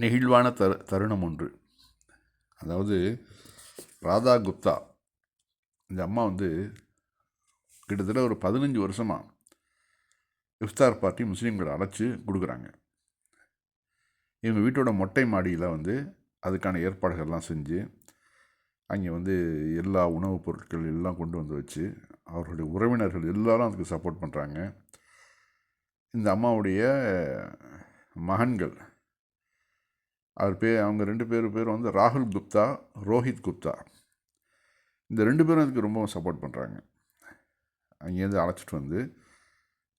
நெகிழ்வான தருணம் ஒன்று. அதாவது ராதா குப்தா இந்த அம்மா கிட்டத்தட்ட ஒரு 15 வருஷமாக இஃப்தார் பார்ட்டி முஸ்லீம்களை அழைச்சி கொடுக்குறாங்க. இவங்க வீட்டோட மொட்டை மாடியில் அதுக்கான ஏற்பாடுகள்லாம் செஞ்சு அங்கே எல்லா உணவுப் பொருட்கள் எல்லாம் கொண்டு வந்து வச்சு அவர்களுடைய உறவினர்கள் எல்லாரும் அதுக்கு சப்போர்ட் பண்ணுறாங்க. இந்த அம்மாவுடைய மகன்கள் அவங்க 2 பேர் ராகுல் குப்தா, ரோஹித் குப்தா, இந்த 2 பேரும் அதுக்கு ரொம்ப சப்போர்ட் பண்ணுறாங்க. அங்கேருந்து அழைச்சிட்டு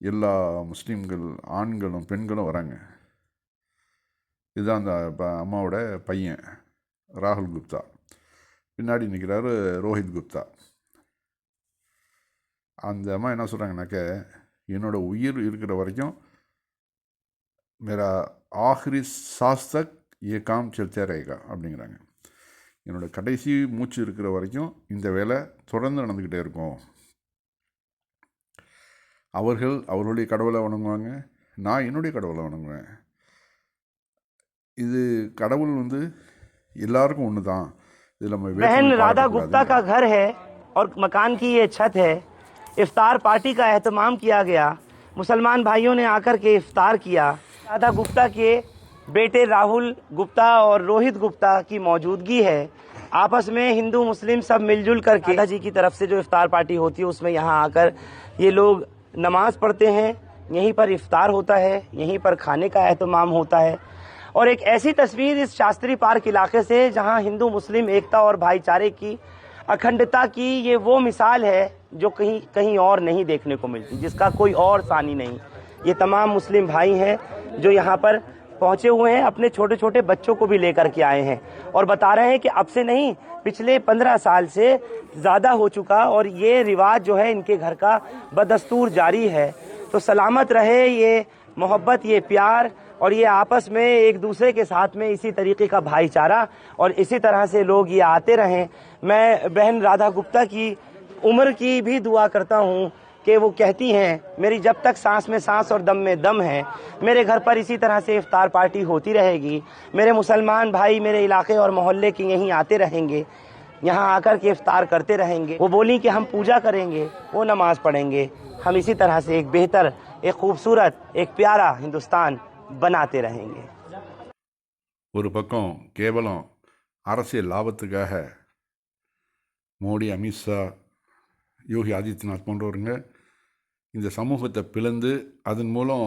எல்லா முஸ்லீம்கள் ஆண்களும் பெண்களும் வராங்க. இதுதான் அந்த அம்மாவோட பையன் ராகுல் குப்தா. பின்னாடி நிற்கிறாரு ரோஹித் குப்தா. அந்த அம்மா என்ன சொல்கிறாங்கனாக்க, என்னோடய உயிர் இருக்கிற வரைக்கும் மேரா ஆஹ்ரி சாஸ் தக் ஏ காம் செல்தே ரேகா அப்படிங்கிறாங்க. என்னோடய கடைசி மூச்சு இருக்கிற வரைக்கும் இந்த வேலை தொடர்ந்து நடந்துக்கிட்டே இருக்கும். அவர்கள் அவர்களுடைய கடவுளை வணங்குவாங்க, நான் என்னுடைய கடவுளை வணங்குவேன். இது கடவுள் எல்லாருக்கும் ஒன்று தான். बहन राधा गुप्ता का घर है और मकान की ये छत है। इफ्तार पार्टी का एहतमाम किया गया। मुसलमान भाइयों ने आकर के इफ्तार किया। राधा गुप्ता के बेटे राहुल गुप्ता और रोहित गुप्ता की मौजूदगी है। आपस में हिंदू मुस्लिम सब मिलजुल करके राधा जी की तरफ से जो इफ्तार पार्टी होती है उसमें यहाँ आकर ये लोग नमाज पढ़ते हैं। यहीं पर इफ्तार होता है, यहीं पर खाने का एहतमाम होता है। और एक ऐसी तस्वीर इस शास्त्री पार्क इलाके से जहां हिंदू मुस्लिम एकता और भाईचारे की अखंडता की ये वो मिसाल है जो कहीं कहीं और नहीं देखने को मिलती, जिसका कोई और सानी नहीं। ये तमाम मुस्लिम भाई हैं जो यहाँ पर पहुंचे हुए हैं, अपने छोटे छोटे बच्चों को भी लेकर के आए हैं और बता रहे हैं कि अब से नहीं, पिछले 15 साल से ज़्यादा हो चुका और ये रिवाज जो है इनके घर का बदस्तूर जारी है। तो सलामत रहे ये मोहब्बत, ये प्यार और ये आपस में एक दूसरे के साथ में इसी तरीके का भाईचारा और इसी तरह से लोग ये आते रहें। मैं बहन राधा गुप्ता की उम्र की भी दुआ करता हूँ कि वो कहती हैं, मेरी जब तक सांस में सांस और दम में दम है, मेरे घर पर इसी तरह से इफ्तार पार्टी होती रहेगी। मेरे मुसलमान भाई मेरे इलाके और मोहल्ले के यहीं आते रहेंगे, यहाँ आकर के इफ्तार करते रहेंगे। वो बोली कि हम पूजा करेंगे, वो नमाज पढ़ेंगे। हम इसी तरह से एक बेहतर, एक खूबसूरत, एक प्यारा हिंदुस्तान बनाते रहेंगे। ஒரு பக்கம் கேவலம் அரசியல் லாபத்துக்காக மோடி, அமித்ஷா, யோகி ஆதித்யநாத் போன்றவருங்க இந்த சமூகத்தை பிளந்து அதன் மூலம்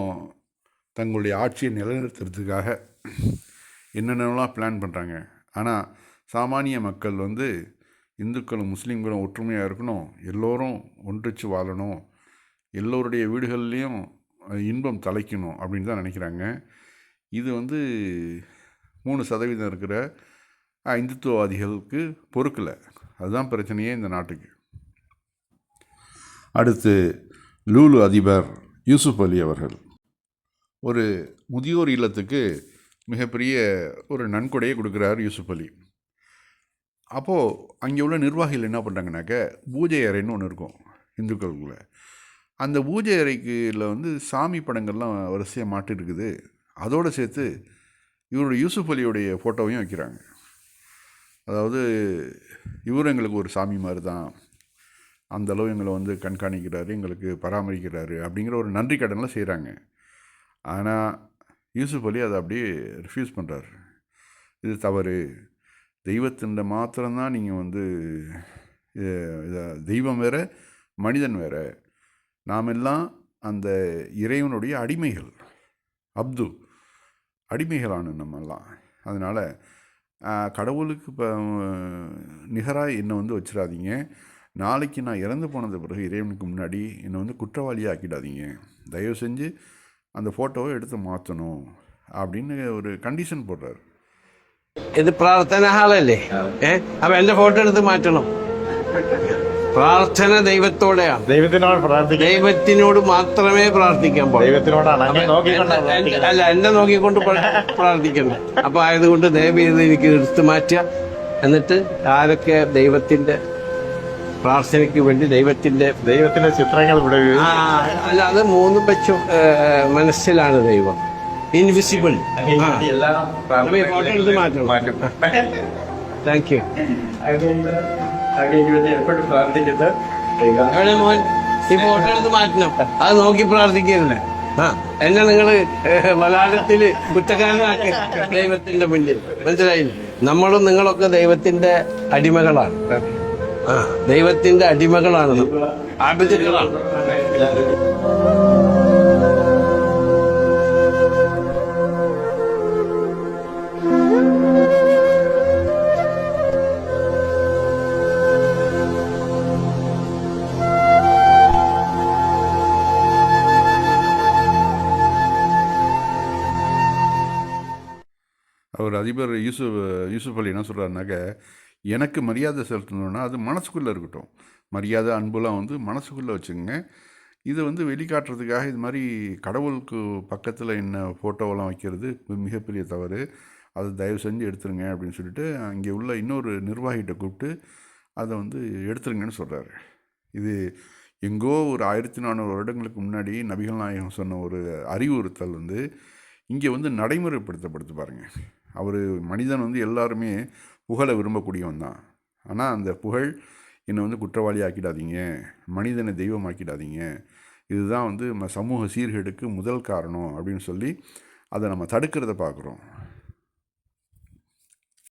தங்களுடைய ஆட்சியை நிலைநிறுத்துறதுக்காக என்னென்னலாம் பிளான் பண்ணுறாங்க. ஆனால் சாமானிய மக்கள் இந்துக்களும் முஸ்லீம்களும் ஒற்றுமையாக இருக்கணும், எல்லோரும் ஒன்றிச்சு வாழணும், எல்லோருடைய வீடுகள்லேயும் இன்பம் தலைக்கணும் அப்படின்னு தான் நினைக்கிறாங்க. இது 3% இருக்கிற இந்துத்துவவாதிகளுக்கு பொறுக்கலை. அதுதான் பிரச்சனையே இந்த நாட்டுக்கு. அடுத்து லூலு அதிபர் யூசுப் அலி அவர்கள் ஒரு முதியோர் இல்லத்துக்கு மிகப்பெரிய ஒரு நன்கொடையை கொடுக்குறார் யூசுப் அலி. அப்போது அங்கே உள்ள நிர்வாகிகள் என்ன பண்ணுறாங்கனாக்க, பூஜை அறைன்னு ஒன்று இருக்கும் இந்துக்களுக்குள்ள. அந்த பூஜை அறைக்குள்ள சாமி படங்கள்லாம் வரிசையாக மாட்டிருக்குது. அதோடு சேர்த்து இவருடைய யூசுப் அலியுடைய ஃபோட்டோவையும் வைக்கிறாங்க. அதாவது இவர் எங்களுக்கு ஒரு சாமி மாதிரி தான், அந்தளவு எங்களை கண்காணிக்கிறாரு, எங்களுக்கு பராமரிக்கிறாரு அப்படிங்கிற ஒரு நன்றி கடனில் செய்கிறாங்க. ஆனால் யூசுப் அலி அதை அப்படியே ரிஃப்யூஸ் பண்ணுறாரு. இது தவறு, தெய்வத்தின் மாத்திரம்தான் நீங்கள் தெய்வம் வேறு, மனிதன் வேறு, நாம் எல்லாம் அந்த இறைவனுடைய அடிமைகள், அடிமைகளான நம்மெல்லாம். அதனால் கடவுளுக்கு இப்போ நிகராக என்னை வச்சிடாதீங்க. நாளைக்கு நான் இறந்து போனது பிறகு இறைவனுக்கு முன்னாடி என்னை குற்றவாளியாக ஆக்கிடாதீங்க. தயவு செஞ்சு அந்த ஃபோட்டோவை எடுத்து மாற்றணும் அப்படின்னு ஒரு கண்டிஷன் போடுறாரு. ഇത് പ്രാർത്ഥന ഹാളല്ലേ? അപ്പം എൻ്റെ ഫോട്ടോ എടുത്ത് മാറ്റണം. പ്രാർത്ഥന ദൈവത്തോടെയാണ്, ദൈവത്തിനോട് മാത്രമേ പ്രാർത്ഥിക്കാൻ പാടുള്ളൂ. അല്ല, എന്നെ നോക്കിക്കൊണ്ട് പ്രാർത്ഥിക്കണ്ട. അപ്പൊ ആയതുകൊണ്ട് ദയവ് ചെയ്ത് എനിക്ക് എടുത്തു മാറ്റുക. എന്നിട്ട് ആരൊക്കെ ദൈവത്തിന്റെ പ്രാർത്ഥനയ്ക്ക് വേണ്ടി ദൈവത്തിന്റെ ചിത്രങ്ങൾ ഇവിടെ അല്ല, അത് മൂന്നും വെച്ചും മനസ്സിലാണ് ദൈവം. ഇൻവിസിബിൾ ഫോട്ടോ എടുത്ത് മാറ്റണം താങ്ക് യു എവിടെ മോൻ ഈ ഫോട്ടോ എടുത്ത് മാറ്റണം അത് നോക്കി പ്രാർത്ഥിക്കരുത് ആ എന്നെ നിങ്ങള് മലയാളത്തില് കുറ്റക്കാരനാക്കി ദൈവത്തിന്റെ മുന്നിൽ മനസ്സിലായില്ലേ നമ്മളും നിങ്ങളൊക്കെ ദൈവത്തിന്റെ അടിമകളാണ് ആ ദൈവത്തിന്റെ അടിമകളാണ് നമ്മൾ ആഭിചാരികളാണ് அவர் அதிபர் யூசுப் அலி என்ன சொல்கிறாருனாக்க, எனக்கு மரியாதை செலுத்தணுன்னா அது மனசுக்குள்ளே இருக்கட்டும். மரியாதை அன்புலாம் வந்து மனசுக்குள்ளே வச்சுக்கோங்க. இதை வந்து வெளிக்காட்டுறதுக்காக இது மாதிரி கடவுளுக்கு பக்கத்தில் என்ன ஃபோட்டோவெல்லாம் வைக்கிறது மிகப்பெரிய தவறு. அதை தயவு செஞ்சு எடுத்துருங்க அப்படின்னு சொல்லிட்டு அங்கே உள்ள இன்னொரு நிர்வாகிகிட்ட கூப்பிட்டு அதை வந்து எடுத்துருங்கன்னு சொல்கிறாரு. இது எங்கோ ஒரு 1400 வருடங்களுக்கு முன்னாடி நபிகள் நாயகம் சொன்ன ஒரு அறிவுறுத்தல் வந்து இங்கே வந்து நடைமுறைப்படுத்தப்படுத்து பாருங்கள். அவர் மனிதன் வந்து எல்லாருமே புகழை விரும்பக்கூடியவன் தான். ஆனால் அந்த புகழ் என்னை வந்து குற்றவாளி ஆக்கிடாதீங்க, மனிதனை தெய்வமாக்கிடாதீங்க, இதுதான் வந்து சமூக சீர்கேடுக்கு முதல் காரணம் அப்படின்னு சொல்லி அதை நம்ம தடுக்கிறத பார்க்குறோம்.